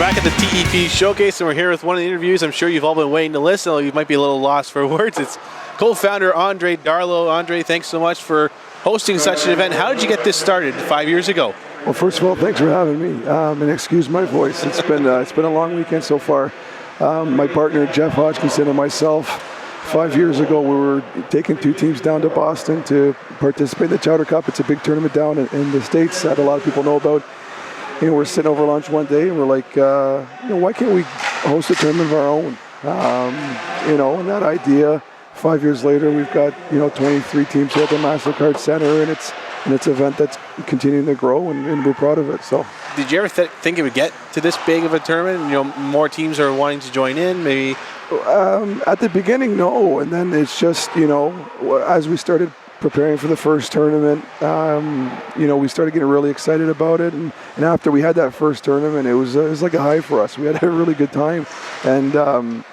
Back at the TEP Showcase, and we're here with one of the interviews I'm sure you've all been waiting to listen, although you might be a little lost for words. It's co-founder Andre Darlow. Andre, thanks so much for hosting such an event. How did you get this started 5 years ago? Well, first of all, thanks for having me, and excuse my voice. It's been a long weekend so far. My partner Jeff Hodgkinson and myself, 5 years ago, we were taking two teams down to Boston to participate in the Chowder Cup. It's a big tournament down in the States that a lot of people know about. We're sitting over lunch one day and we're like, why can't we host a tournament of our own? And that idea, 5 years later, we've got 23 teams here at the MasterCard Center, and it's an event that's continuing to grow, and we're proud of it. So, did you ever think it would get to this big of a tournament? More teams are wanting to join in, maybe. At the beginning, no, and then it's just as we started preparing for the first tournament, we started getting really excited about it, and after we had that first tournament, it was like a high for us. We had a really good time, and then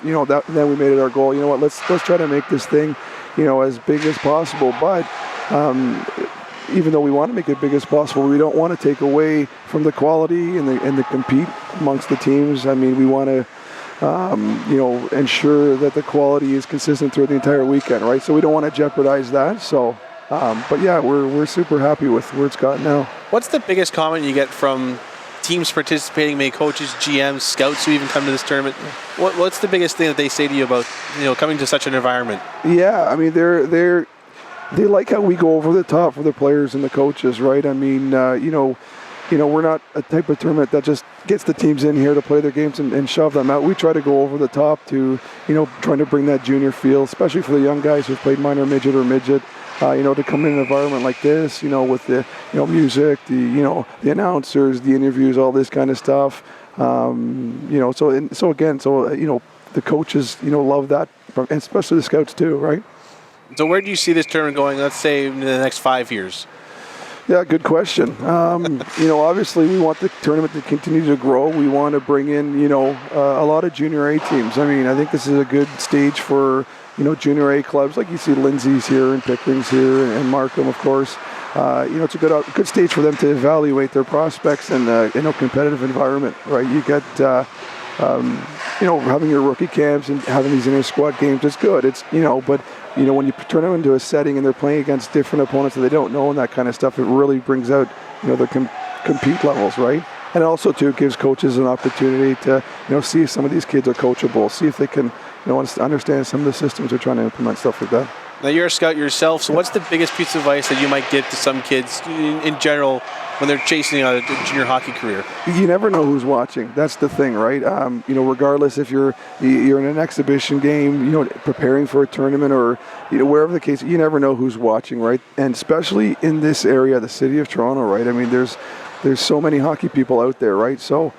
we made it our goal. Let's try to make this thing, as big as possible. But even though we want to make it big as possible, we don't want to take away from the quality and the compete amongst the teams. I mean, we want to ensure that the quality is consistent throughout the entire weekend, right? So we don't want to jeopardize that. So, but yeah, we're super happy with where it's got now. What's the biggest comment you get from teams participating, maybe coaches, GMs, scouts who even come to this tournament? What's the biggest thing that they say to you about coming to such an environment? Yeah, I mean they like how we go over the top for the players and the coaches, right? I mean, we're not a type of tournament that just gets the teams in here to play their games and shove them out. We try to go over the top to, trying to bring that junior feel, especially for the young guys who've played minor midget or midget, to come in an environment like this, with the, music, the announcers, the interviews, all this kind of stuff. The coaches, love that, and especially the scouts too, right? So where do you see this tournament going, let's say, in the next 5 years? Yeah, good question. Obviously we want the tournament to continue to grow. We want to bring in, a lot of junior A teams. I mean, I think this is a good stage for, junior A clubs. Like you see Lindsay's here and Pickering's here and Markham, of course. It's a good stage for them to evaluate their prospects in a competitive environment, right? You get, having your rookie camps and having these inter-squad games, it's good. It's, but when you turn them into a setting and they're playing against different opponents that they don't know and that kind of stuff, it really brings out, the compete levels, right? And also, too, it gives coaches an opportunity to, see if some of these kids are coachable, see if they can, understand some of the systems they're trying to implement, stuff like that. Now, you're a scout yourself, so what's the biggest piece of advice that you might give to some kids in general when they're chasing a junior hockey career? You never know who's watching. That's the thing, right? Regardless if you're in an exhibition game, preparing for a tournament or, wherever the case, you never know who's watching, right? And especially in this area, the city of Toronto, right? I mean, there's so many hockey people out there, right? So,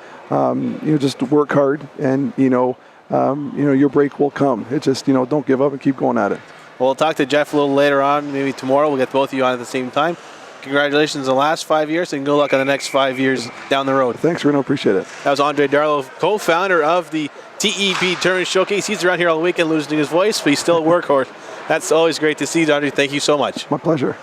just work hard and, your break will come. It's just, don't give up and keep going at it. Well, we'll talk to Jeff a little later on. Maybe tomorrow we'll get both of you on at the same time. Congratulations on the last 5 years, and good luck on the next 5 years down the road. Thanks, Rino. Appreciate it. That was Andre Darlow, co-founder of the TEP Tournament Showcase. He's around here all weekend losing his voice, but he's still a workhorse. That's always great to see, Andre. Thank you so much. My pleasure.